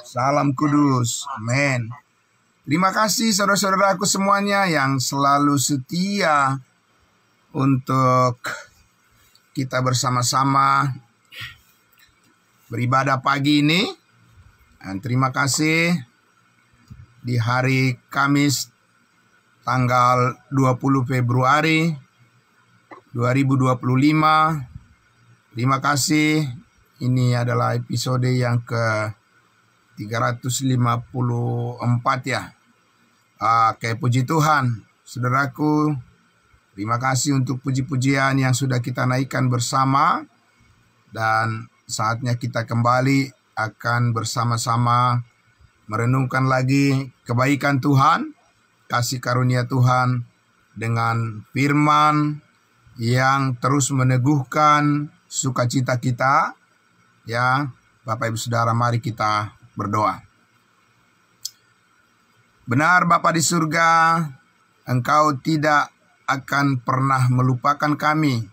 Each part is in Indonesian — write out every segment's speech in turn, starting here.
Salam kudus. Amin. Terima kasih saudara-saudaraku semuanya yang selalu setia untuk kita bersama-sama beribadah pagi ini. Dan terima kasih di hari Kamis tanggal 20 Februari 2025. Terima kasih. Ini adalah episode yang ke 354 ya. Oke, puji Tuhan. Saudaraku, terima kasih untuk puji-pujian yang sudah kita naikkan bersama. Dan saatnya kita kembali akan bersama-sama merenungkan lagi kebaikan Tuhan, kasih karunia Tuhan dengan firman yang terus meneguhkan sukacita kita. Ya, Bapak Ibu Saudara, mari kita berdoa. Benar Bapa di surga, Engkau tidak akan pernah melupakan kami,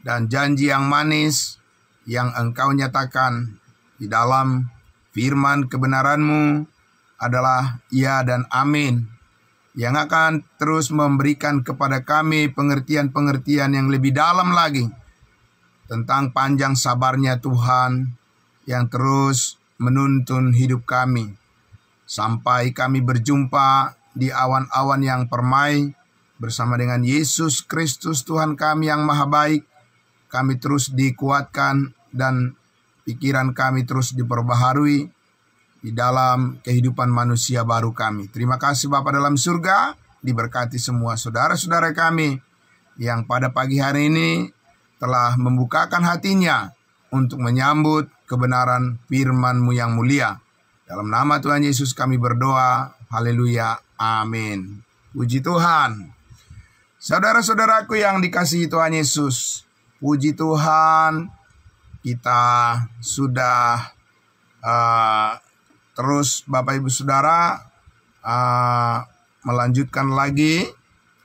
dan janji yang manis yang Engkau nyatakan di dalam firman kebenaran-Mu adalah ya dan amin, yang akan terus memberikan kepada kami pengertian-pengertian yang lebih dalam lagi tentang panjang sabarnya Tuhan yang terus menuntun hidup kami. Sampai kami berjumpa di awan-awan yang permai bersama dengan Yesus Kristus Tuhan kami yang maha baik. Kami terus dikuatkan dan pikiran kami terus diperbaharui di dalam kehidupan manusia baru kami. Terima kasih Bapa dalam surga, diberkati semua saudara-saudara kami yang pada pagi hari ini telah membukakan hatinya untuk menyambut kebenaran firman-Mu yang mulia. Dalam nama Tuhan Yesus kami berdoa. Haleluya. Amin. Puji Tuhan. Saudara-saudaraku yang dikasihi Tuhan Yesus, puji Tuhan, kita sudah terus Bapak Ibu Saudara melanjutkan lagi,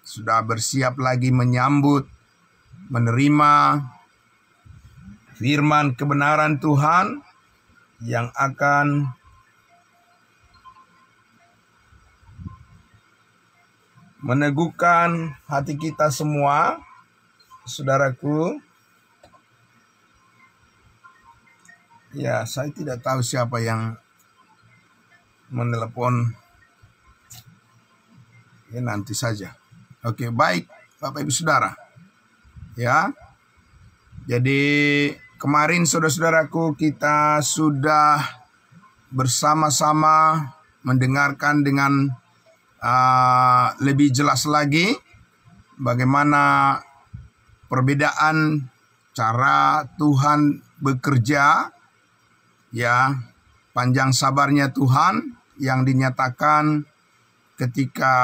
sudah bersiap lagi menyambut, menerima firman kebenaran Tuhan yang akan meneguhkan hati kita semua, saudaraku. Ya, saya tidak tahu siapa yang menelepon. Ya, nanti saja. Oke, baik Bapak Ibu Saudara. Ya. Jadi kemarin saudara-saudaraku kita sudah bersama-sama mendengarkan dengan lebih jelas lagi bagaimana perbedaan cara Tuhan bekerja, ya, panjang sabarnya Tuhan yang dinyatakan ketika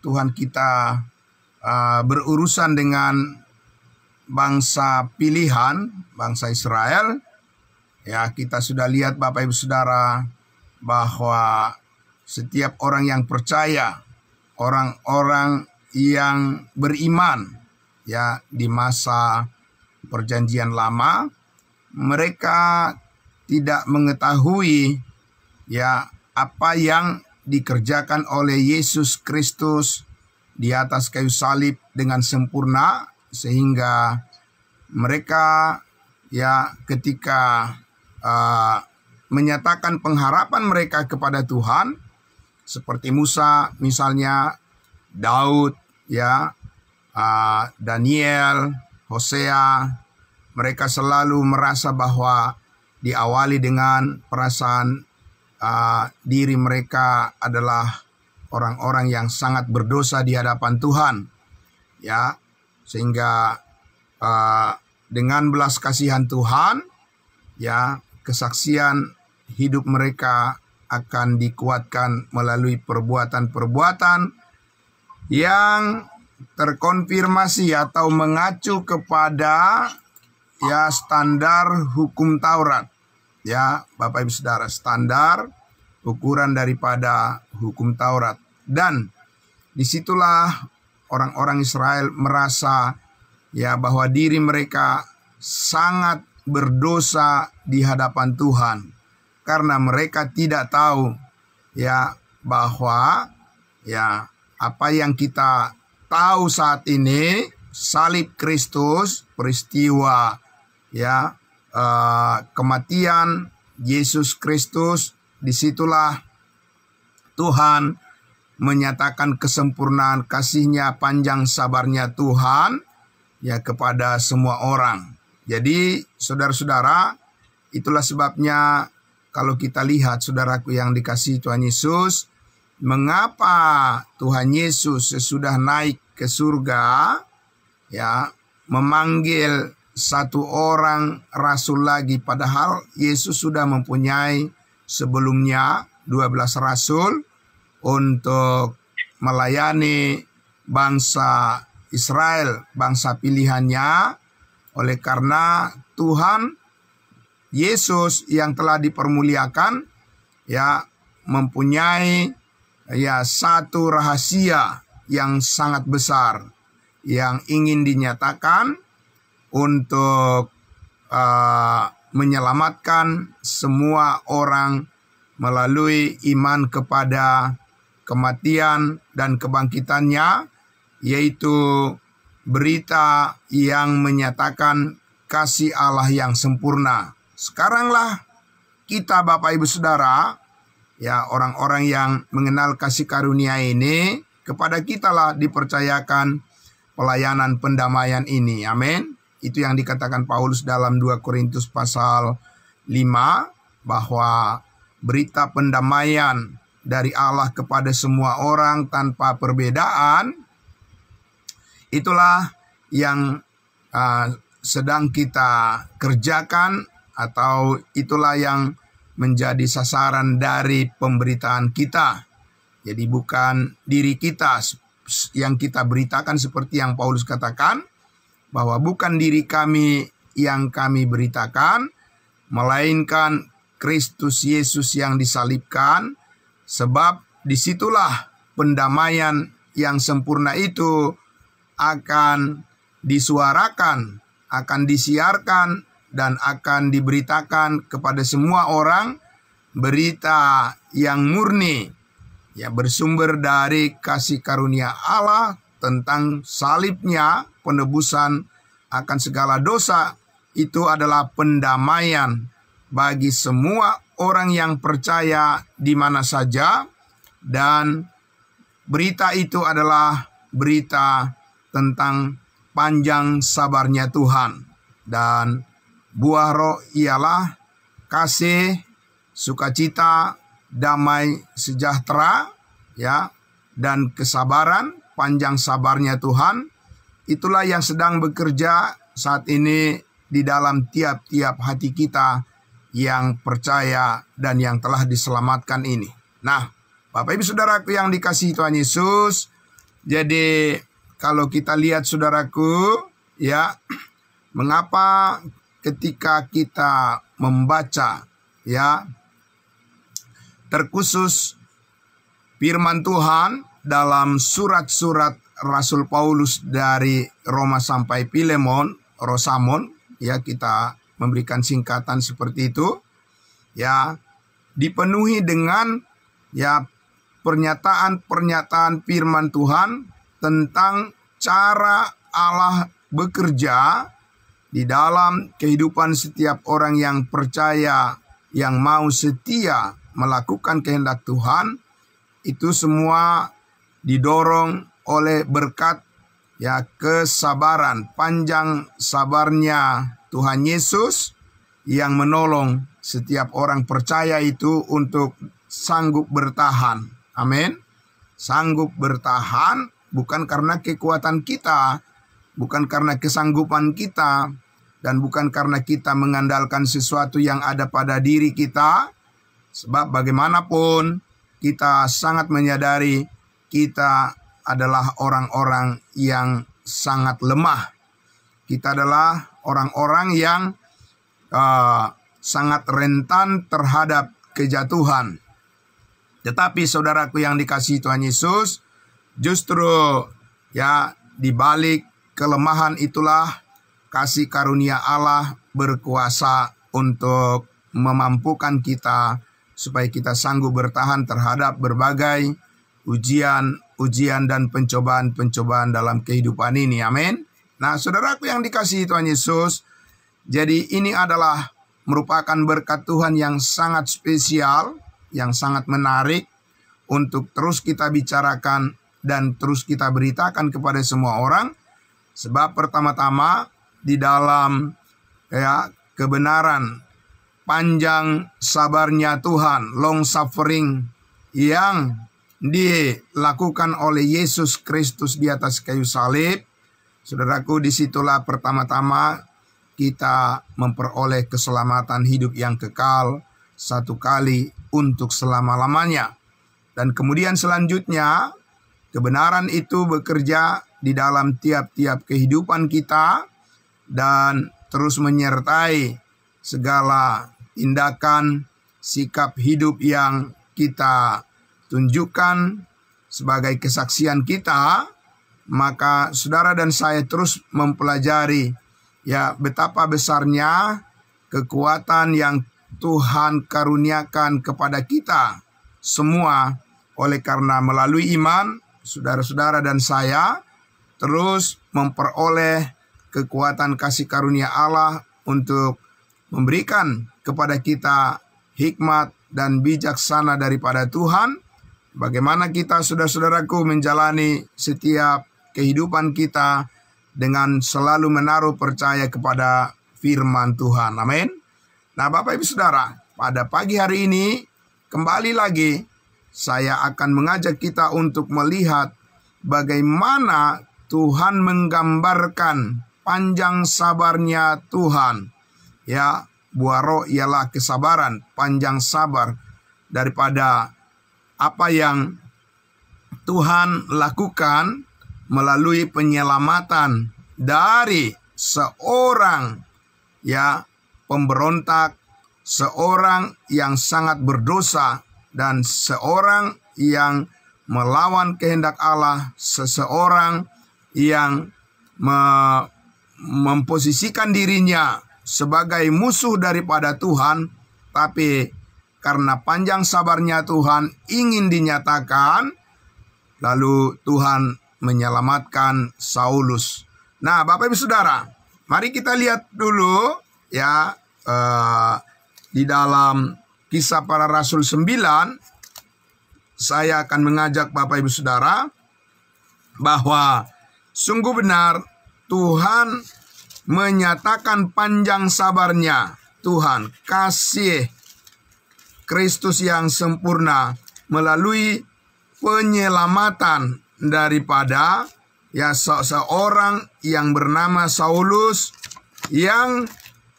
Tuhan kita berurusan dengan bangsa pilihan, bangsa Israel. Ya, kita sudah lihat Bapak Ibu Saudara bahwa setiap orang yang percaya, orang-orang yang beriman, ya, di masa perjanjian lama, mereka tidak mengetahui ya apa yang dikerjakan oleh Yesus Kristus di atas kayu salib dengan sempurna, sehingga mereka ya ketika menyatakan pengharapan mereka kepada Tuhan, seperti Musa misalnya, Daud, ya, Daniel, Hosea, mereka selalu merasa bahwa diawali dengan perasaan diri mereka adalah orang-orang yang sangat berdosa di hadapan Tuhan, ya, sehingga dengan belas kasihan Tuhan, ya, kesaksian hidup mereka akan dikuatkan melalui perbuatan-perbuatan yang terkonfirmasi atau mengacu kepada ya standar hukum Taurat. Ya, Bapak Ibu Saudara, standar ukuran daripada hukum Taurat. Dan disitulah orang-orang Israel merasa ya bahwa diri mereka sangat berdosa di hadapan Tuhan. karena mereka tidak tahu ya bahwa ya apa yang kita tahu saat ini, salib Kristus, peristiwa ya kematian Yesus Kristus, disitulah Tuhan menyatakan kesempurnaan kasih-Nya, panjang sabarnya Tuhan ya kepada semua orang. Jadi saudara-saudara, itulah sebabnya kalau kita lihat saudaraku yang dikasihi Tuhan Yesus, mengapa Tuhan Yesus sesudah naik ke surga ya memanggil satu orang rasul lagi, padahal Yesus sudah mempunyai sebelumnya 12 rasul untuk melayani bangsa Israel, bangsa pilihannya. Oleh karena Tuhan Yesus yang telah dipermuliakan ya mempunyai ya satu rahasia yang sangat besar yang ingin dinyatakan untuk menyelamatkan semua orang melalui iman kepada kematian dan kebangkitannya, yaitu berita yang menyatakan kasih Allah yang sempurna. Sekaranglah kita Bapak Ibu Saudara, ya orang-orang yang mengenal kasih karunia ini, kepada kitalah dipercayakan pelayanan pendamaian ini. Amin. Itu yang dikatakan Paulus dalam 2 Korintus pasal 5, bahwa berita pendamaian dari Allah kepada semua orang tanpa perbedaan, itulah yang sedang kita kerjakan, atau itulah yang menjadi sasaran dari pemberitaan kita. Jadi bukan diri kita yang kita beritakan, seperti yang Paulus katakan, bahwa bukan diri kami yang kami beritakan, melainkan Kristus Yesus yang disalibkan, sebab disitulah pendamaian yang sempurna itu akan disuarakan, akan disiarkan, dan akan diberitakan kepada semua orang. Berita yang murni ya bersumber dari kasih karunia Allah tentang salibnya, penebusan akan segala dosa. Itu adalah pendamaian bagi semua orang yang percaya di mana saja, dan berita itu adalah berita tentang panjang sabarnya Tuhan, dan buah roh ialah kasih, sukacita, damai, sejahtera ya, dan kesabaran. Panjang sabarnya Tuhan itulah yang sedang bekerja saat ini di dalam tiap-tiap hati kita yang percaya dan yang telah diselamatkan ini. Nah, Bapak Ibu Saudaraku yang dikasihi Tuhan Yesus, jadi kalau kita lihat saudaraku ya, mengapa ketika kita membaca ya terkhusus firman Tuhan dalam surat-surat Rasul Paulus dari Roma sampai Filemon, Rosamon, ya kita memberikan singkatan seperti itu, ya dipenuhi dengan ya pernyataan-pernyataan firman Tuhan tentang cara Allah bekerja di dalam kehidupan setiap orang yang percaya, yang mau setia melakukan kehendak Tuhan. Itu semua didorong oleh berkat ya kesabaran, panjang sabarnya Tuhan Yesus yang menolong setiap orang percaya itu untuk sanggup bertahan. Amin. Sanggup bertahan bukan karena kekuatan kita, bukan karena kesanggupan kita, dan bukan karena kita mengandalkan sesuatu yang ada pada diri kita. Sebab bagaimanapun kita sangat menyadari kita adalah orang-orang yang sangat lemah. Kita adalah orang-orang yang sangat rentan terhadap kejatuhan. Tetapi saudaraku yang dikasihi Tuhan Yesus, justru ya di balik kelemahan itulah kasih karunia Allah berkuasa untuk memampukan kita supaya kita sanggup bertahan terhadap berbagai ujian dan pencobaan-pencobaan dalam kehidupan ini. Amin. Nah, saudaraku yang dikasihi Tuhan Yesus, jadi ini adalah merupakan berkat Tuhan yang sangat spesial, yang sangat menarik untuk terus kita bicarakan dan terus kita beritakan kepada semua orang. Sebab pertama-tama di dalam kebenaran panjang sabarnya Tuhan, long suffering yang dilakukan oleh Yesus Kristus di atas kayu salib, saudaraku, disitulah pertama-tama kita memperoleh keselamatan hidup yang kekal satu kali untuk selama-lamanya. Dan kemudian selanjutnya, kebenaran itu bekerja di dalam tiap-tiap kehidupan kita dan terus menyertai segala tindakan, sikap hidup yang kita tunjukkan sebagai kesaksian kita. Maka saudara dan saya terus mempelajari betapa besarnya kekuatan yang Tuhan karuniakan kepada kita semua. Oleh karena melalui iman, saudara-saudara dan saya terus memperoleh kekuatan kasih karunia Allah untuk memberikan kepada kita hikmat dan bijaksana daripada Tuhan. Bagaimana kita, saudara-saudaraku, menjalani setiap kehidupan kita dengan selalu menaruh percaya kepada firman Tuhan. Amin. Nah, Bapak Ibu Saudara, pada pagi hari ini kembali lagi saya akan mengajak kita untuk melihat bagaimana Tuhan menggambarkan panjang sabarnya Tuhan. Buah roh ialah kesabaran, panjang sabar daripada apa yang Tuhan lakukan melalui penyelamatan dari seorang pemberontak, seorang yang sangat berdosa, dan seorang yang melawan kehendak Allah, seseorang yang memposisikan dirinya sebagai musuh daripada Tuhan, tapi karena panjang sabarnya Tuhan ingin dinyatakan, lalu Tuhan menyelamatkan Saulus. Nah, Bapak Ibu Saudara, mari kita lihat dulu di dalam Kisah Para Rasul 9, saya akan mengajak Bapak Ibu Saudara bahwa sungguh benar Tuhan menyatakan panjang sabarnya Tuhan, kasih Kristus yang sempurna melalui penyelamatan daripada seseorang yang bernama Saulus, yang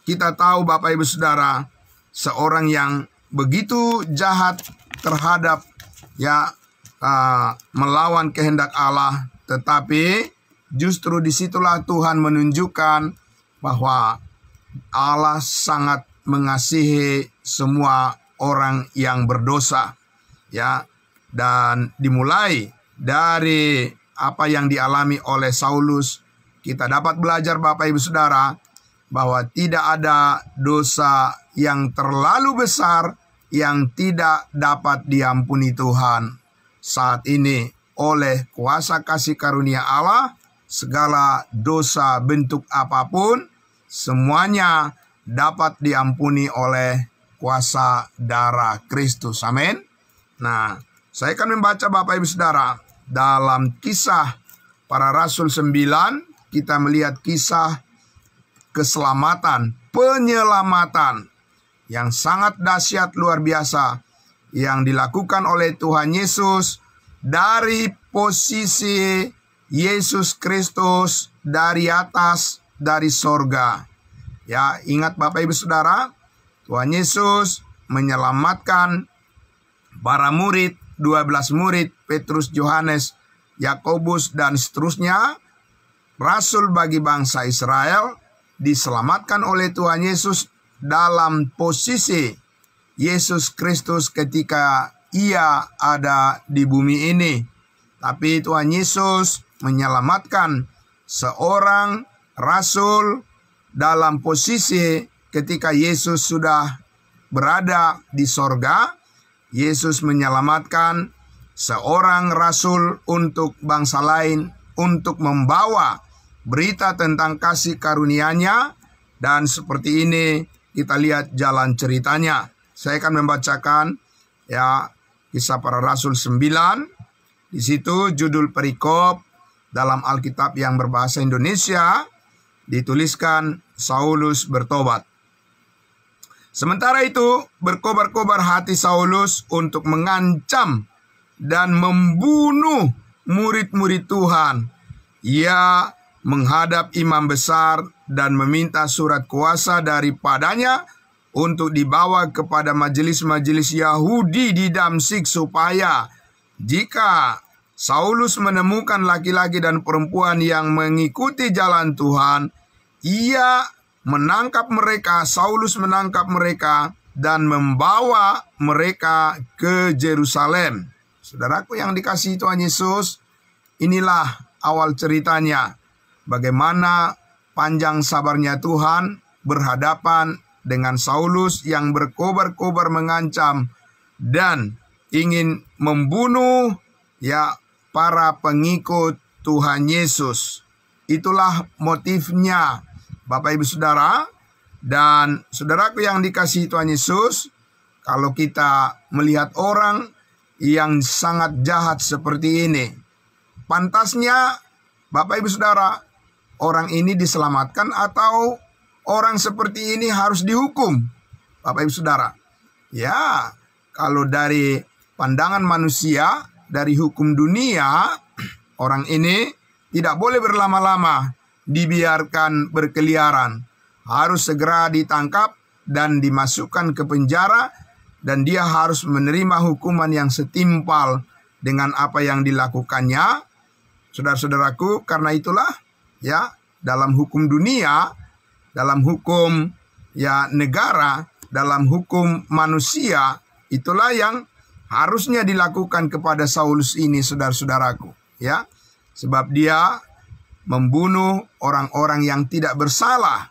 kita tahu Bapak Ibu Saudara, seorang yang begitu jahat terhadap melawan kehendak Allah. Tetapi justru disitulah Tuhan menunjukkan bahwa Allah sangat mengasihi semua orang yang berdosa. Dan dimulai dari apa yang dialami oleh Saulus, kita dapat belajar Bapak Ibu Saudara bahwa tidak ada dosa yang terlalu besar yang tidak dapat diampuni Tuhan. Saat ini oleh kuasa kasih karunia Allah, segala dosa bentuk apapun semuanya dapat diampuni oleh kuasa darah Kristus. Amin. Nah, saya akan membaca Bapak Ibu Saudara dalam Kisah Para Rasul 9, kita melihat kisah keselamatan, penyelamatan yang sangat dahsyat luar biasa yang dilakukan oleh Tuhan Yesus dari posisi Yesus Kristus dari atas, dari sorga. Ingat Bapak Ibu Saudara, Tuhan Yesus menyelamatkan para murid, 12 murid, Petrus, Yohanes, Yakobus, dan seterusnya, rasul bagi bangsa Israel, diselamatkan oleh Tuhan Yesus dalam posisi Yesus Kristus ketika ia ada di bumi ini. Tapi Tuhan Yesus menyelamatkan seorang rasul dalam posisi ketika Yesus sudah berada di sorga, Yesus menyelamatkan seorang rasul untuk bangsa lain, untuk membawa berita tentang kasih karunia-Nya. Dan seperti ini kita lihat jalan ceritanya. Saya akan membacakan ya Kisah Para Rasul 9. Di situ judul perikop dalam Alkitab yang berbahasa Indonesia dituliskan Saulus bertobat. Sementara itu berkobar-kobar hati Saulus untuk mengancam dan membunuh murid-murid Tuhan. Ia menghadap imam besar dan meminta surat kuasa daripadanya untuk dibawa kepada majelis-majelis Yahudi di Damsyik, supaya jika Saulus menemukan laki-laki dan perempuan yang mengikuti jalan Tuhan, ia menangkap mereka, Saulus menangkap mereka dan membawa mereka ke Yerusalem. Saudaraku yang dikasihi Tuhan Yesus, inilah awal ceritanya. Bagaimana panjang sabarnya Tuhan berhadapan dengan Saulus yang berkobar-kobar mengancam dan ingin membunuh ya para pengikut Tuhan Yesus. Itulah motifnya, Bapak Ibu Saudara. Dan saudaraku yang dikasihi Tuhan Yesus, kalau kita melihat orang yang sangat jahat seperti ini, pantasnya Bapak Ibu Saudara, orang ini diselamatkan atau orang seperti ini harus dihukum, Bapak Ibu Saudara? Ya, kalau dari pandangan manusia, dari hukum dunia, orang ini tidak boleh berlama-lama dibiarkan berkeliaran. Harus segera ditangkap dan dimasukkan ke penjara, dan dia harus menerima hukuman yang setimpal dengan apa yang dilakukannya. Saudara-saudaraku, karena itulah ya, dalam hukum dunia, dalam hukum ya negara, dalam hukum manusia, itulah yang harusnya dilakukan kepada Saulus ini, saudara-saudaraku, ya. Sebab dia membunuh orang-orang yang tidak bersalah.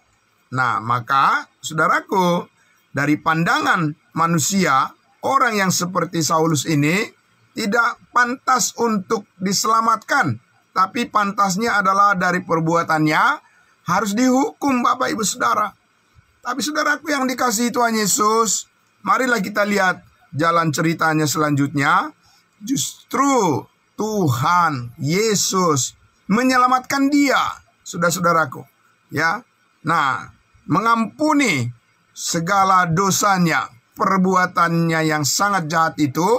Nah, maka saudaraku, dari pandangan manusia, orang yang seperti Saulus ini tidak pantas untuk diselamatkan. Tapi pantasnya adalah dari perbuatannya harus dihukum, Bapak Ibu Saudara. Tapi saudaraku yang dikasihi Tuhan Yesus, marilah kita lihat jalan ceritanya selanjutnya. Justru Tuhan Yesus menyelamatkan dia, saudara-saudaraku, ya. Nah, mengampuni segala dosanya, perbuatannya yang sangat jahat itu,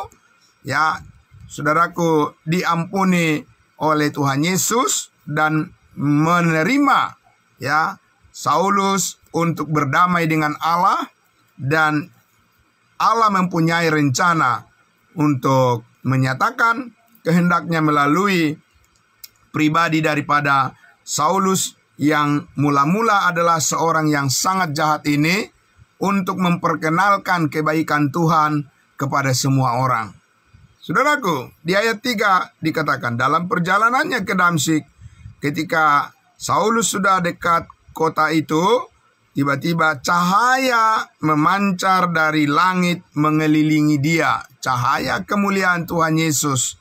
ya, saudaraku, diampuni oleh Tuhan Yesus dan menerima ya Saulus untuk berdamai dengan Allah, dan Allah mempunyai rencana untuk menyatakan kehendaknya melalui pribadi daripada Saulus yang mula-mula adalah seorang yang sangat jahat ini, untuk memperkenalkan kebaikan Tuhan kepada semua orang. Saudaraku, di ayat 3 dikatakan, dalam perjalanannya ke Damsyik, ketika Saulus sudah dekat kota itu, tiba-tiba cahaya memancar dari langit mengelilingi dia. Cahaya kemuliaan Tuhan Yesus.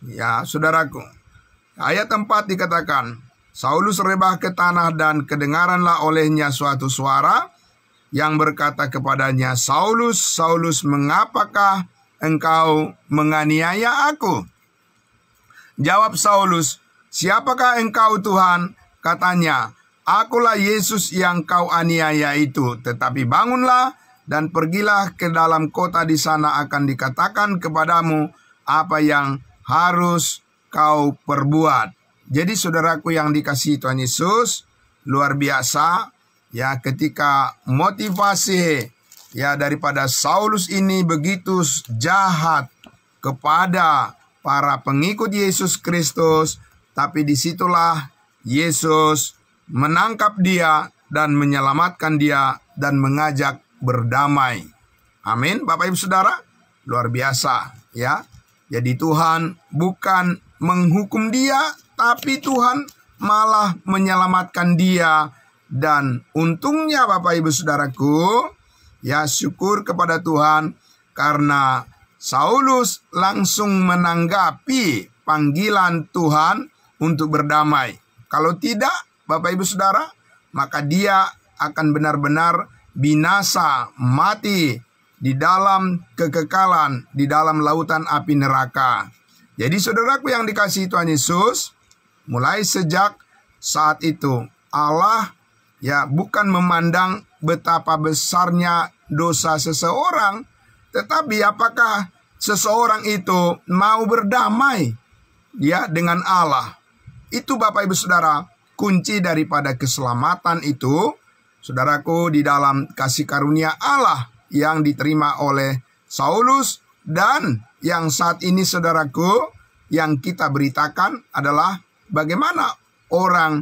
Ya, saudaraku. Ayat 4 dikatakan, Saulus rebah ke tanah dan kedengaranlah olehnya suatu suara yang berkata kepadanya, Saulus, Saulus, mengapakah engkau menganiaya aku? Jawab Saulus, siapakah engkau Tuhan? Katanya, akulah Yesus yang kau aniaya itu. Tetapi bangunlah dan pergilah ke dalam kota, di sana akan dikatakan kepadamu apa yang harus kau perbuat. Jadi saudaraku yang dikasihi Tuhan Yesus, luar biasa ya, ketika motivasi ya daripada Saulus ini begitu jahat kepada para pengikut Yesus Kristus, tapi disitulah Yesus menangkap dia dan menyelamatkan dia dan mengajak berdamai. Amin, Bapak Ibu Saudara, luar biasa ya. Jadi Tuhan bukan menghukum dia, tapi Tuhan malah menyelamatkan dia. Dan untungnya Bapak Ibu Saudaraku, ya syukur kepada Tuhan, karena Saulus langsung menanggapi panggilan Tuhan untuk berdamai. Kalau tidak, Bapak Ibu Saudara, maka dia akan benar-benar binasa, mati di dalam kekekalan, di dalam lautan api neraka. Jadi saudaraku yang dikasihi Tuhan Yesus, mulai sejak saat itu Allah bukan memandang betapa besarnya dosa seseorang, tetapi apakah seseorang itu mau berdamai dengan Allah. Itu Bapak Ibu Saudara, kunci daripada keselamatan itu, saudaraku, di dalam kasih karunia Allah yang diterima oleh Saulus, dan yang saat ini saudaraku yang kita beritakan adalah bagaimana orang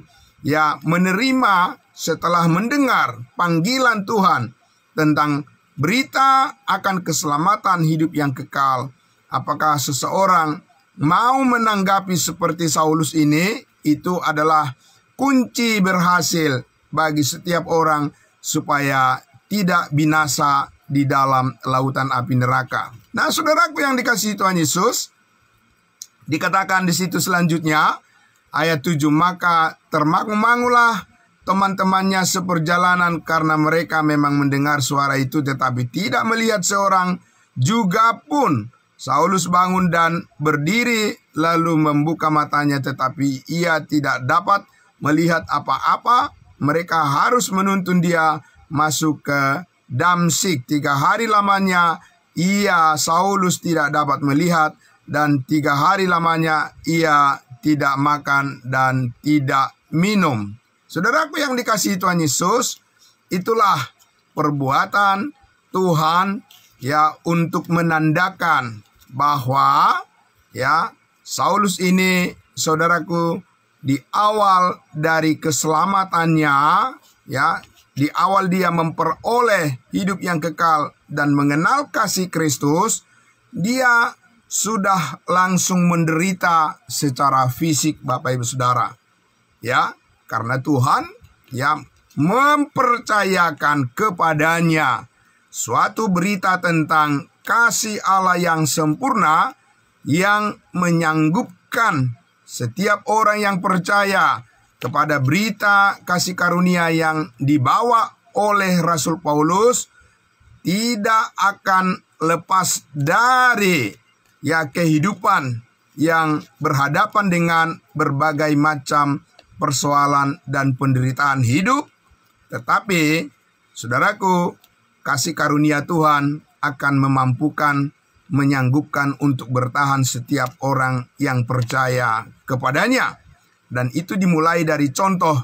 menerima setelah mendengar panggilan Tuhan tentang berita akan keselamatan hidup yang kekal. Apakah seseorang mau menanggapi seperti Saulus ini? Itu adalah kunci berhasil bagi setiap orang supaya tidak binasa di dalam lautan api neraka. Nah, saudaraku yang dikasihi Tuhan Yesus, dikatakan di situ selanjutnya ayat 7, maka termangu-mangulah teman-temannya seperjalanan karena mereka memang mendengar suara itu tetapi tidak melihat seorang juga pun. Saulus bangun dan berdiri lalu membuka matanya tetapi ia tidak dapat melihat apa-apa. Mereka harus menuntun dia masuk ke Damsik. 3 hari lamanya Saulus tidak dapat melihat, dan 3 hari lamanya ia tidak makan dan tidak minum. Saudaraku yang dikasihi Tuhan Yesus, itulah perbuatan Tuhan untuk menandakan bahwa Saulus ini, saudaraku, di awal dari keselamatannya, di awal dia memperoleh hidup yang kekal dan mengenal kasih Kristus, dia sudah langsung menderita secara fisik, Bapak Ibu Saudara. Karena Tuhan mempercayakan kepadanya suatu berita tentang kasih Allah yang sempurna yang menyanggupkan setiap orang yang percaya kepada berita kasih karunia yang dibawa oleh Rasul Paulus tidak akan lepas dari kehidupan yang berhadapan dengan berbagai macam persoalan dan penderitaan hidup. Tetapi saudaraku, kasih karunia Tuhan akan memampukan, menyanggupkan untuk bertahan setiap orang yang percaya kepadanya. Dan itu dimulai dari contoh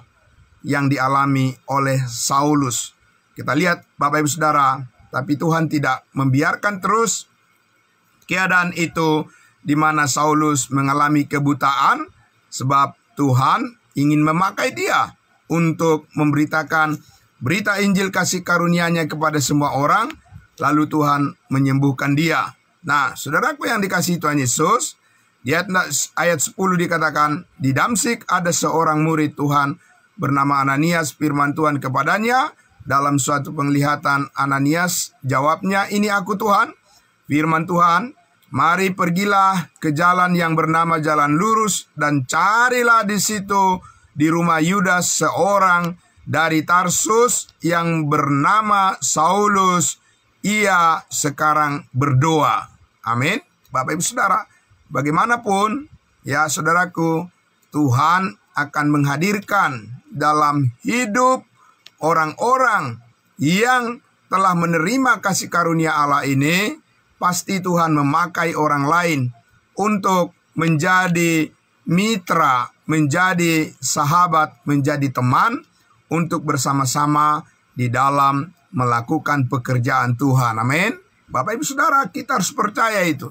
yang dialami oleh Saulus. Kita lihat Bapak Ibu Saudara, tapi Tuhan tidak membiarkan terus keadaan itu di mana Saulus mengalami kebutaan, sebab Tuhan ingin memakai dia untuk memberitakan berita Injil kasih karunia-Nya kepada semua orang, lalu Tuhan menyembuhkan dia. Nah, saudaraku yang dikasihi Tuhan Yesus, di ayat 10 dikatakan, di Damsik ada seorang murid Tuhan bernama Ananias. Firman Tuhan kepadanya dalam suatu penglihatan. Ananias jawabnya, ini aku Tuhan. Firman Tuhan, mari pergilah ke jalan yang bernama Jalan Lurus dan carilah di situ di rumah Yudas seorang dari Tarsus yang bernama Saulus. Ia sekarang berdoa. Amin. Bapak Ibu Saudara, bagaimanapun saudaraku, Tuhan akan menghadirkan dalam hidup orang-orang yang telah menerima kasih karunia Allah ini. Pasti Tuhan memakai orang lain untuk menjadi mitra, menjadi sahabat, menjadi teman untuk bersama-sama di dalam melakukan pekerjaan Tuhan. Amin. Bapak Ibu Saudara, kita harus percaya itu,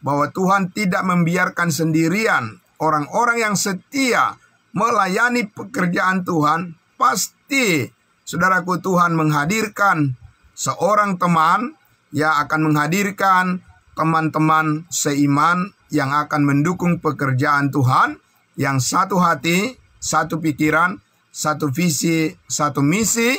bahwa Tuhan tidak membiarkan sendirian orang-orang yang setia melayani pekerjaan Tuhan. Pasti saudaraku, Tuhan menghadirkan seorang teman akan menghadirkan teman-teman seiman yang akan mendukung pekerjaan Tuhan, yang satu hati, satu pikiran, satu visi, satu misi,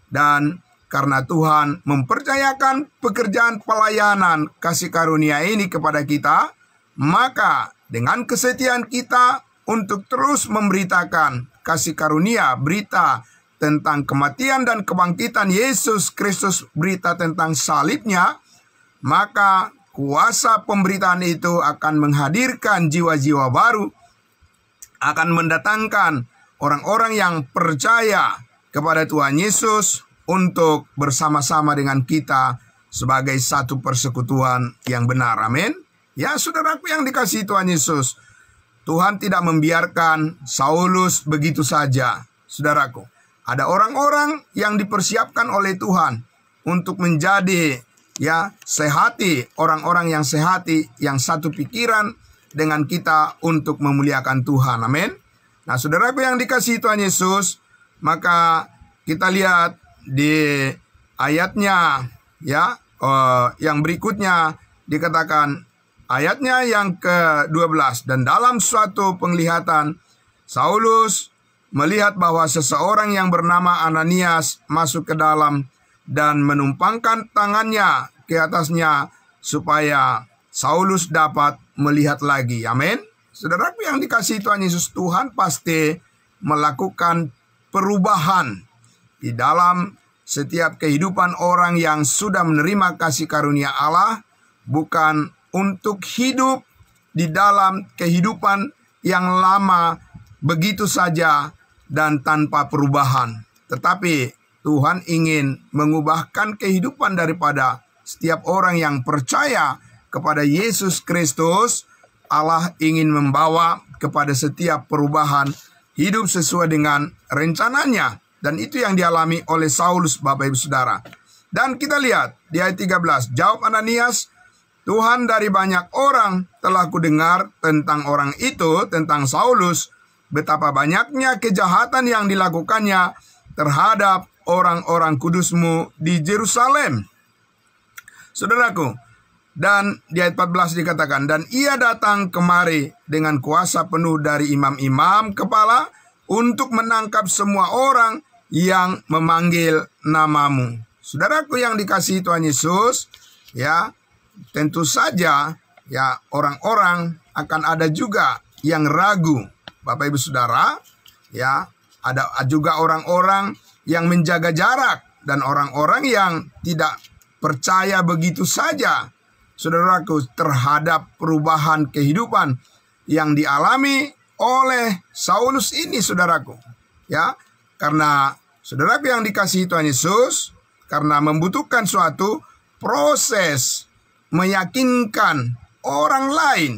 dan karena Tuhan mempercayakan pekerjaan pelayanan kasih karunia ini kepada kita, maka dengan kesetiaan kita untuk terus memberitakan kasih karunia, berita tentang kematian dan kebangkitan Yesus Kristus, berita tentang salibnya, maka kuasa pemberitaan itu akan menghadirkan jiwa-jiwa baru, akan mendatangkan orang-orang yang percaya kepada Tuhan Yesus untuk bersama-sama dengan kita sebagai satu persekutuan yang benar. Amin. Ya, saudaraku yang dikasihi Tuhan Yesus, Tuhan tidak membiarkan Saulus begitu saja. Saudaraku, ada orang-orang yang dipersiapkan oleh Tuhan untuk menjadi sehati, orang-orang yang sehati, yang satu pikiran dengan kita untuk memuliakan Tuhan. Amin. Nah, saudaraku yang dikasihi Tuhan Yesus, maka kita lihat di ayatnya yang berikutnya dikatakan, ayatnya yang ke-12, dan dalam suatu penglihatan Saulus melihat bahwa seseorang yang bernama Ananias masuk ke dalam dan menumpangkan tangannya ke atasnya supaya Saulus dapat melihat lagi. Amin. Saudaraku yang dikasihi Tuhan Yesus, Tuhan pasti melakukan perubahan di dalam setiap kehidupan orang yang sudah menerima kasih karunia Allah, bukan untuk hidup di dalam kehidupan yang lama begitu saja dan tanpa perubahan. Tetapi Tuhan ingin mengubahkan kehidupan daripada setiap orang yang percaya kepada Yesus Kristus. Allah ingin membawa kepada setiap perubahan hidup sesuai dengan rencananya. Dan itu yang dialami oleh Saulus, Bapak Ibu Saudara. Dan kita lihat di ayat 13. Jawab Ananias, Tuhan, dari banyak orang telah kudengar tentang orang itu, tentang Saulus, betapa banyaknya kejahatan yang dilakukannya terhadap orang-orang kudus-Mu di Yerusalem. Saudaraku, dan di ayat 14 dikatakan, dan ia datang kemari dengan kuasa penuh dari imam-imam kepala untuk menangkap semua orang yang memanggil namamu. Saudaraku yang dikasihi Tuhan Yesus, tentu saja orang-orang akan ada juga yang ragu. Bapak Ibu Saudara, ada juga orang-orang yang menjaga jarak dan orang-orang yang tidak percaya begitu saja, saudaraku, terhadap perubahan kehidupan yang dialami oleh Saulus ini, saudaraku. Karena saudaraku yang dikasihi Tuhan Yesus, karena membutuhkan suatu proses meyakinkan orang lain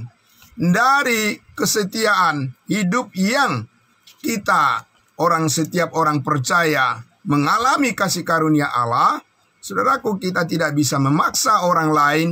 dari kesetiaan hidup yang kita, setiap orang percaya mengalami kasih karunia Allah. Saudaraku, kita tidak bisa memaksa orang lain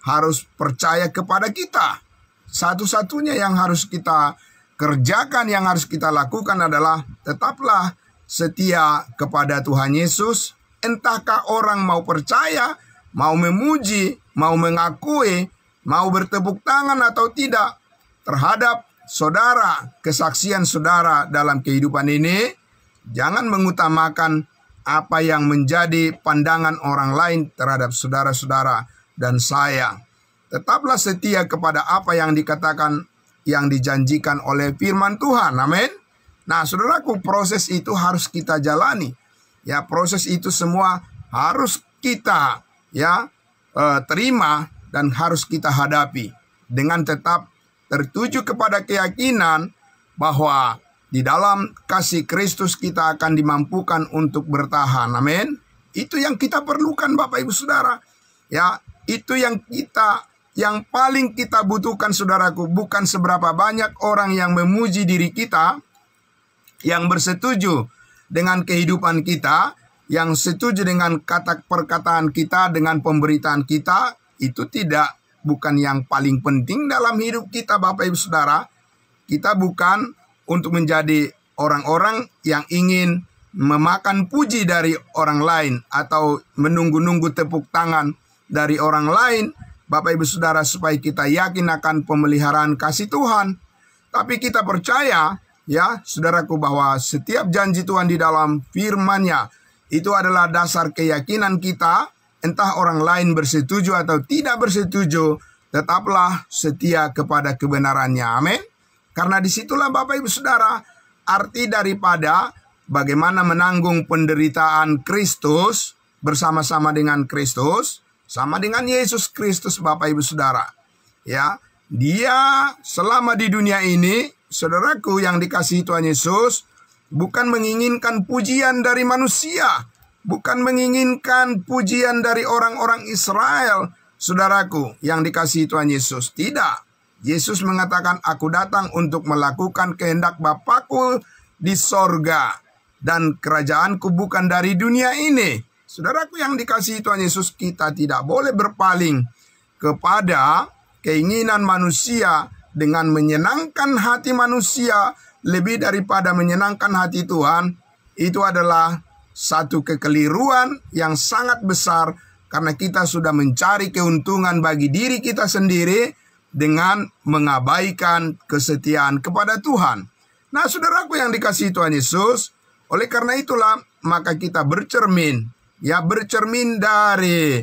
harus percaya kepada kita. Satu-satunya yang harus kita kerjakan, yang harus kita lakukan adalah tetaplah setia kepada Tuhan Yesus. Entahkah orang mau percaya, mau memuji, mau mengakui, mau bertepuk tangan atau tidak terhadap saudara, kesaksian saudara dalam kehidupan ini, jangan mengutamakan apa yang menjadi pandangan orang lain terhadap saudara-saudara dan saya. Tetaplah setia kepada apa yang dikatakan, yang dijanjikan oleh firman Tuhan. Amin. Nah, saudaraku, proses itu harus kita jalani. Proses itu semua harus kita terima dan harus kita hadapi dengan tetap tertuju kepada keyakinan bahwa di dalam kasih Kristus kita akan dimampukan untuk bertahan. Amin. Itu yang kita perlukan, Bapak Ibu Saudara. Itu yang paling kita butuhkan, saudaraku. Bukan seberapa banyak orang yang memuji diri kita, yang bersetuju dengan kehidupan kita, yang setuju dengan kata perkataan kita, dengan pemberitaan kita. Itu bukan yang paling penting dalam hidup kita, Bapak Ibu Saudara. Kita bukan untuk menjadi orang-orang yang ingin memakan puji dari orang lain atau menunggu-nunggu tepuk tangan dari orang lain, Bapak Ibu Saudara, supaya kita yakin akan pemeliharaan kasih Tuhan. Tapi kita percaya, saudaraku, bahwa setiap janji Tuhan di dalam firman-Nya Itu adalah dasar keyakinan kita. Entah orang lain bersetuju atau tidak bersetuju, tetaplah setia kepada kebenarannya. Amin. Karena disitulah Bapak Ibu Saudara, arti daripada bagaimana menanggung penderitaan Kristus bersama-sama dengan Kristus, sama dengan Yesus Kristus Bapak Ibu Saudara. Ya, Dia selama di dunia ini, saudaraku yang dikasihi Tuhan Yesus, bukan menginginkan pujian dari manusia, bukan menginginkan pujian dari orang-orang Israel, saudaraku yang dikasihi Tuhan Yesus. Tidak. Yesus mengatakan, aku datang untuk melakukan kehendak Bapakku di sorga, dan kerajaanku bukan dari dunia ini. Saudaraku yang dikasihi Tuhan Yesus, kita tidak boleh berpaling kepada keinginan manusia dengan menyenangkan hati manusia lebih daripada menyenangkan hati Tuhan. Itu adalah satu kekeliruan yang sangat besar, karena kita sudah mencari keuntungan bagi diri kita sendiri dengan mengabaikan kesetiaan kepada Tuhan. Nah, saudaraku yang dikasihi Tuhan Yesus, oleh karena itulah maka kita bercermin dari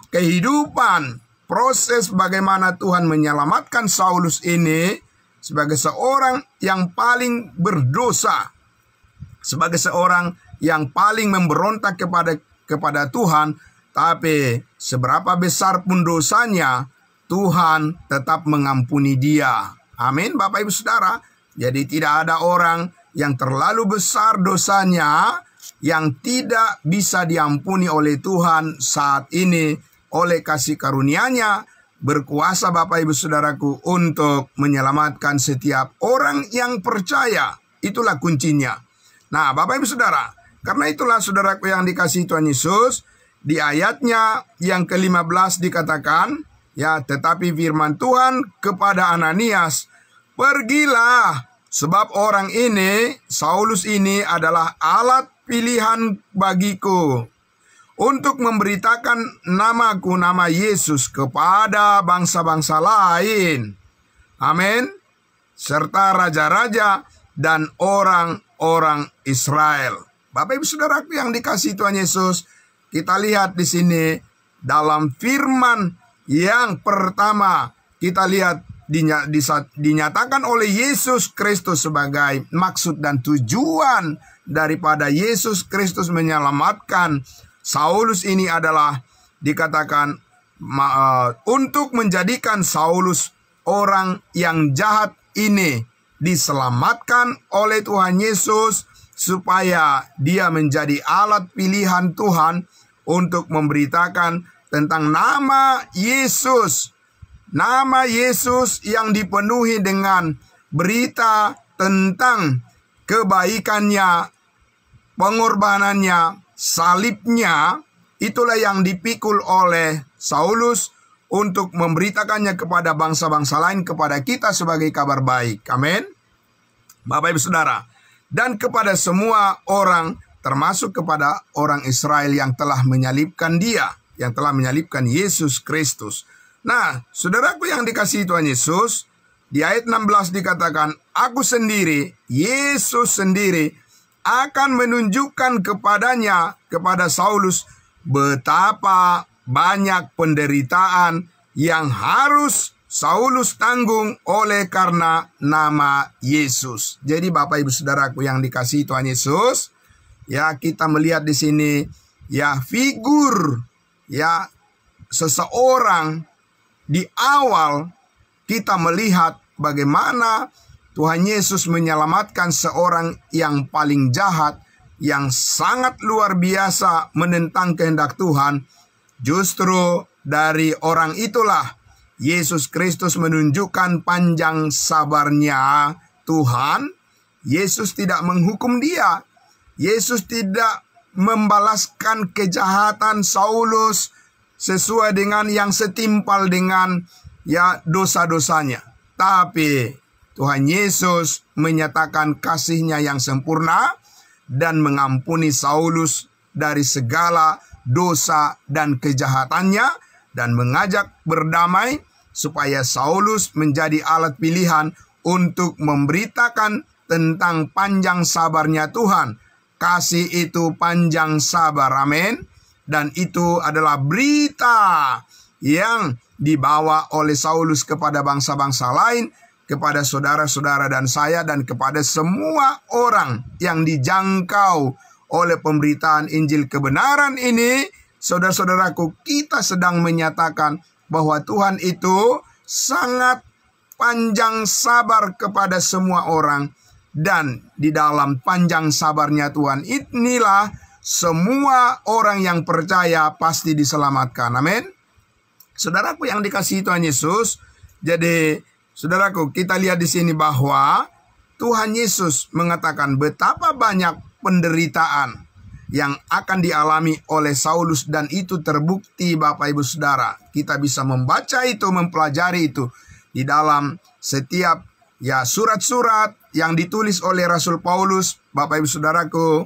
kehidupan proses bagaimana Tuhan menyelamatkan Saulus ini sebagai seorang yang paling berdosa, sebagai seorang yang paling memberontak kepada Tuhan, tapi seberapa besar pun dosanya, Tuhan tetap mengampuni dia. Amin, Bapak Ibu Saudara. Jadi tidak ada orang yang terlalu besar dosanya yang tidak bisa diampuni oleh Tuhan saat ini oleh kasih karunia-Nya berkuasa Bapak Ibu Saudaraku untuk menyelamatkan setiap orang yang percaya. Itulah kuncinya. Nah, Bapak Ibu Saudara, karena itulah saudaraku yang dikasihi Tuhan Yesus, di ayatnya yang ke-15 dikatakan, ya, tetapi firman Tuhan kepada Ananias, pergilah, sebab orang ini, Saulus ini adalah alat pilihan bagiku untuk memberitakan namaku, nama Yesus, kepada bangsa-bangsa lain. Amin. Serta raja-raja dan orang-orang Israel. Bapak Ibu Saudaraku yang dikasihi Tuhan Yesus, kita lihat di sini dalam firman yang pertama, kita lihat dinyatakan oleh Yesus Kristus sebagai maksud dan tujuan daripada Yesus Kristus menyelamatkan Saulus ini adalah dikatakan untuk menjadikan Saulus orang yang jahat ini diselamatkan oleh Tuhan Yesus, supaya dia menjadi alat pilihan Tuhan untuk memberitakan tentang nama Yesus. Nama Yesus yang dipenuhi dengan berita tentang kebaikannya, pengorbanannya, salibnya. Itulah yang dipikul oleh Saulus untuk memberitakannya kepada bangsa-bangsa lain, kepada kita sebagai kabar baik. Amin. Bapak Ibu Saudara, dan kepada semua orang, termasuk kepada orang Israel yang telah menyalibkan dia, yang telah menyalibkan Yesus Kristus. Nah, saudaraku yang dikasihi Tuhan Yesus, di ayat 16 dikatakan, aku sendiri, Yesus sendiri, akan menunjukkan kepadanya, kepada Saulus, betapa banyak penderitaan yang harus Saulus tanggung oleh karena nama Yesus. Jadi Bapak Ibu Saudaraku yang dikasihi Tuhan Yesus, ya, kita melihat di sini ya figur ya seseorang. Di awal kita melihat bagaimana Tuhan Yesus menyelamatkan seorang yang paling jahat, yang sangat luar biasa menentang kehendak Tuhan. Justru dari orang itulah Yesus Kristus menunjukkan panjang sabarnya Tuhan. Yesus tidak menghukum dia. Yesus tidak membalaskan kejahatan Saulus sesuai dengan yang setimpal dengan ya dosa-dosanya. Tapi Tuhan Yesus menyatakan kasih-Nya yang sempurna dan mengampuni Saulus dari segala dosa dan kejahatannya, dan mengajak berdamai supaya Saulus menjadi alat pilihan untuk memberitakan tentang panjang sabarnya Tuhan. kasih itu panjang sabar. Amin. Dan itu adalah berita yang dibawa oleh Saulus kepada bangsa-bangsa lain, kepada saudara-saudara dan saya, dan kepada semua orang yang dijangkau oleh pemberitaan Injil kebenaran ini. Saudara-saudaraku, kita sedang menyatakan bahwa Tuhan itu sangat panjang sabar kepada semua orang. Dan di dalam panjang sabarnya Tuhan inilah semua orang yang percaya pasti diselamatkan. Amin. Saudaraku yang dikasihi Tuhan Yesus, jadi saudaraku, kita lihat di sini bahwa Tuhan Yesus mengatakan betapa banyak penderitaan yang akan dialami oleh Saulus, dan itu terbukti Bapak Ibu Saudara. Kita bisa membaca itu, mempelajari itu di dalam setiap surat-surat yang ditulis oleh Rasul Paulus. Bapak Ibu Saudaraku,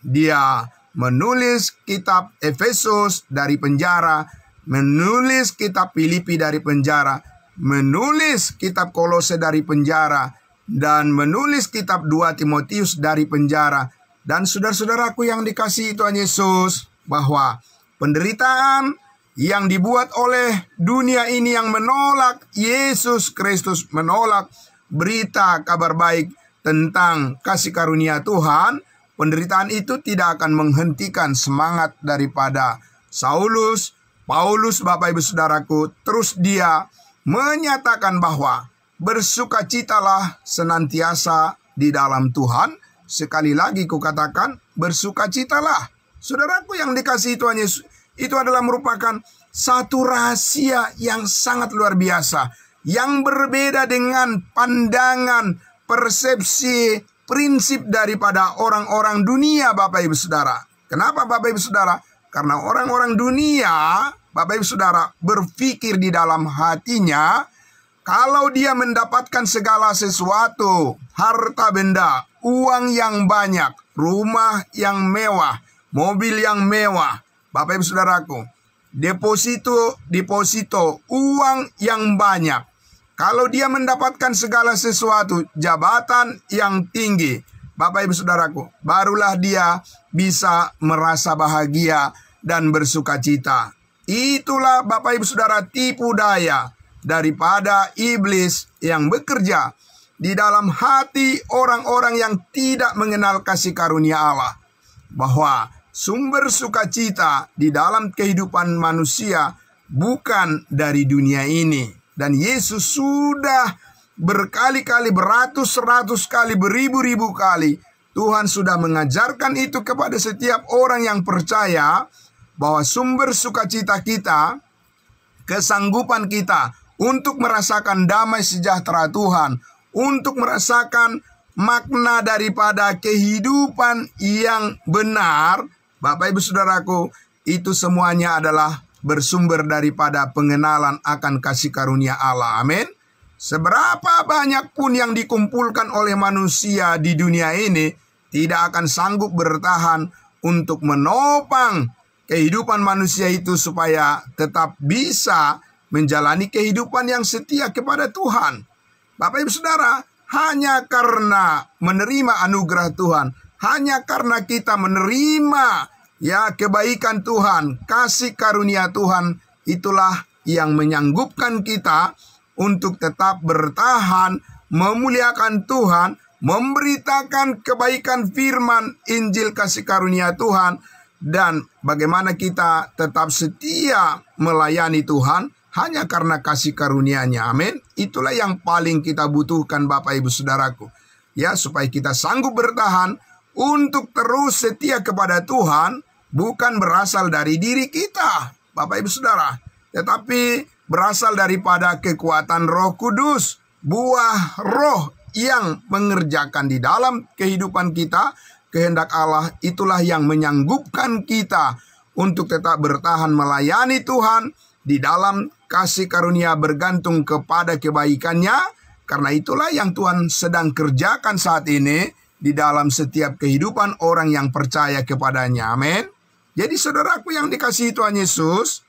dia menulis kitab Efesus dari penjara, menulis kitab Filipi dari penjara, menulis kitab Kolose dari penjara, dan menulis kitab 2 Timotius dari penjara. Dan saudara-saudaraku yang dikasihi Tuhan Yesus, bahwa penderitaan yang dibuat oleh dunia ini yang menolak Yesus Kristus, menolak berita kabar baik tentang kasih karunia Tuhan, penderitaan itu tidak akan menghentikan semangat daripada Paulus, Bapak Ibu Saudaraku. Terus dia menyatakan bahwa bersukacitalah senantiasa di dalam Tuhan. Sekali lagi kukatakan, bersukacitalah. Saudaraku yang dikasihi Tuhan Yesus, itu adalah merupakan satu rahasia yang sangat luar biasa, yang berbeda dengan pandangan, persepsi, prinsip daripada orang-orang dunia, Bapak Ibu Saudara. Kenapa Bapak Ibu Saudara? Karena orang-orang dunia, Bapak Ibu Saudara, berpikir di dalam hatinya, kalau dia mendapatkan segala sesuatu, harta benda, uang yang banyak, rumah yang mewah, mobil yang mewah, Bapak Ibu Saudaraku, deposito, uang yang banyak. Kalau dia mendapatkan segala sesuatu, jabatan yang tinggi, Bapak Ibu Saudaraku, barulah dia bisa merasa bahagia dan bersukacita. Itulah Bapak Ibu Saudara tipu daya daripada iblis yang bekerja di dalam hati orang-orang yang tidak mengenal kasih karunia Allah, bahwa sumber sukacita di dalam kehidupan manusia bukan dari dunia ini. Dan Yesus sudah berkali-kali, beratus-ratus kali, beribu-ribu kali, Tuhan sudah mengajarkan itu kepada setiap orang yang percaya, bahwa sumber sukacita kita, kesanggupan kita untuk merasakan damai sejahtera Tuhan, untuk merasakan makna daripada kehidupan yang benar, Bapak Ibu Saudaraku, itu semuanya adalah bersumber daripada pengenalan akan kasih karunia Allah. Amin. Seberapa banyak pun yang dikumpulkan oleh manusia di dunia ini, tidak akan sanggup bertahan untuk menopang kehidupan manusia itu supaya tetap bisa menjalani kehidupan yang setia kepada Tuhan. Bapak Ibu Saudara, hanya karena menerima anugerah Tuhan, hanya karena kita menerima kebaikan Tuhan, kasih karunia Tuhan, itulah yang menyanggupkan kita untuk tetap bertahan, memuliakan Tuhan, memberitakan kebaikan firman Injil kasih karunia Tuhan, dan bagaimana kita tetap setia melayani Tuhan hanya karena kasih karunia-Nya. Amin. Itulah yang paling kita butuhkan Bapak Ibu Saudaraku. Supaya kita sanggup bertahan untuk terus setia kepada Tuhan, bukan berasal dari diri kita, Bapak Ibu Saudara, tetapi berasal daripada kekuatan Roh Kudus, buah roh yang mengerjakan di dalam kehidupan kita kehendak Allah. Itulah yang menyanggupkan kita untuk tetap bertahan melayani Tuhan di dalam kasih karunia, bergantung kepada kebaikannya. Karena itulah yang Tuhan sedang kerjakan saat ini di dalam setiap kehidupan orang yang percaya kepadanya. Amin. Jadi saudaraku yang dikasihi Tuhan Yesus,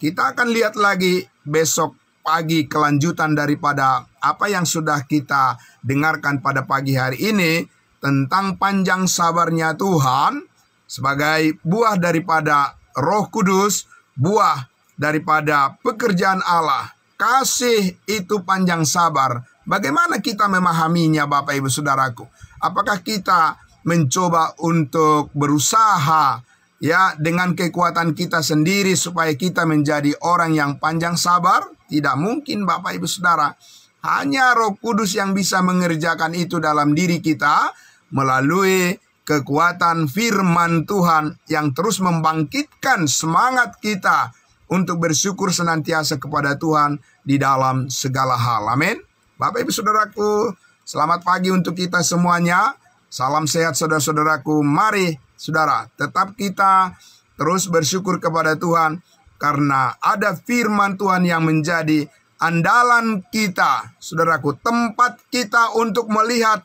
kita akan lihat lagi besok pagi kelanjutan daripada apa yang sudah kita dengarkan pada pagi hari ini. tentang panjang sabarnya Tuhan sebagai buah daripada Roh Kudus, buah daripada pekerjaan Allah. Kasih itu panjang sabar. Bagaimana kita memahaminya, Bapak Ibu Saudaraku? Apakah kita mencoba untuk berusaha ya dengan kekuatan kita sendiri supaya kita menjadi orang yang panjang sabar? Tidak mungkin, Bapak Ibu Saudara. Hanya Roh Kudus yang bisa mengerjakan itu dalam diri kita melalui kekuatan firman Tuhan yang terus membangkitkan semangat kita untuk bersyukur senantiasa kepada Tuhan di dalam segala hal. Amin. Bapak Ibu Saudaraku, selamat pagi untuk kita semuanya. Salam sehat saudara-saudaraku. Mari saudara, tetap kita terus bersyukur kepada Tuhan karena ada firman Tuhan yang menjadi andalan kita, saudaraku, tempat kita untuk melihat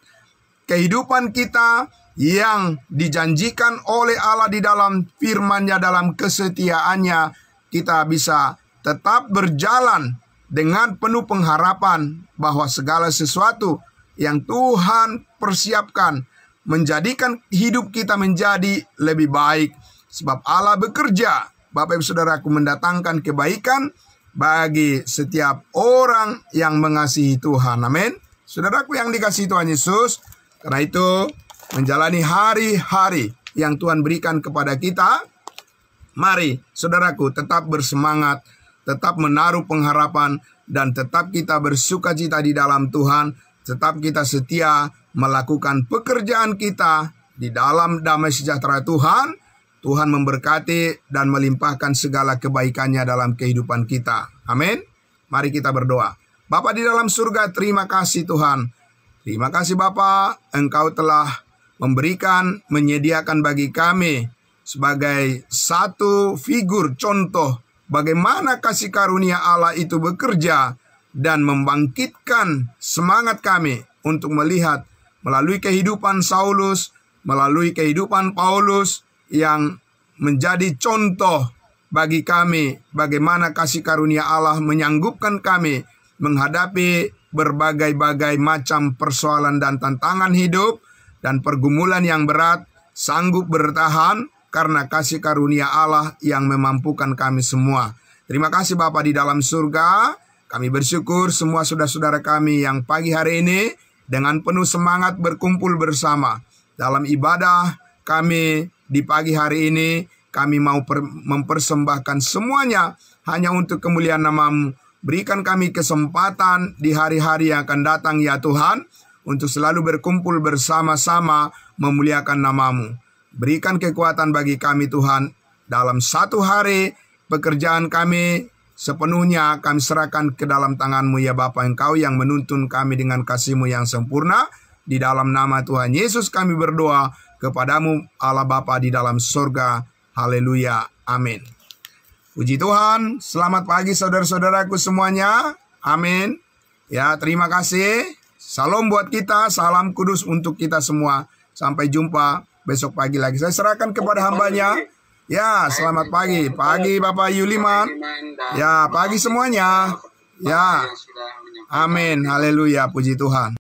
kehidupan kita yang dijanjikan oleh Allah di dalam firman-Nya, dalam kesetiaannya. Kita bisa tetap berjalan dengan penuh pengharapan bahwa segala sesuatu yang Tuhan persiapkan menjadikan hidup kita menjadi lebih baik. Sebab Allah bekerja, Bapak Ibu Saudaraku, mendatangkan kebaikan bagi setiap orang yang mengasihi Tuhan. Amin. Saudaraku yang dikasihi Tuhan Yesus, karena itu menjalani hari-hari yang Tuhan berikan kepada kita, mari saudaraku tetap bersemangat, tetap menaruh pengharapan, dan tetap kita bersukacita di dalam Tuhan. Tetap kita setia melakukan pekerjaan kita di dalam damai sejahtera Tuhan. Tuhan memberkati dan melimpahkan segala kebaikannya dalam kehidupan kita. Amin. Mari kita berdoa. Bapa di dalam surga, terima kasih Tuhan. Terima kasih Bapa, Engkau telah menyediakan bagi kami sebagai satu figur contoh bagaimana kasih karunia Allah itu bekerja dan membangkitkan semangat kami untuk melihat melalui kehidupan Saulus, melalui kehidupan Paulus, yang menjadi contoh bagi kami bagaimana kasih karunia Allah menyanggupkan kami menghadapi berbagai-bagai macam persoalan dan tantangan hidup dan pergumulan yang berat, sanggup bertahan karena kasih karunia Allah yang memampukan kami semua. Terima kasih Bapa di dalam surga. Kami bersyukur semua saudara-saudara kami yang pagi hari ini dengan penuh semangat berkumpul bersama dalam ibadah kami di pagi hari ini. Kami mau mempersembahkan semuanya hanya untuk kemuliaan nama-Mu. Berikan kami kesempatan di hari-hari yang akan datang ya Tuhan, untuk selalu berkumpul bersama-sama memuliakan nama-Mu. Berikan kekuatan bagi kami Tuhan. Dalam satu hari pekerjaan kami sepenuhnya kami serahkan ke dalam tangan-Mu ya Bapa. Engkau yang menuntun kami dengan kasih-Mu yang sempurna. Di dalam nama Tuhan Yesus kami berdoa kepadamu Allah Bapa di dalam surga. Haleluya. Amin. Puji Tuhan. Selamat pagi saudara-saudaraku semuanya. Amin. Ya, terima kasih. Salam buat kita. Salam kudus untuk kita semua. Sampai jumpa besok pagi lagi. Saya serahkan kepada hambanya. Ya, selamat pagi. Pagi Bapak Yuliman. Ya, pagi semuanya. Ya. Amin. Haleluya. Puji Tuhan.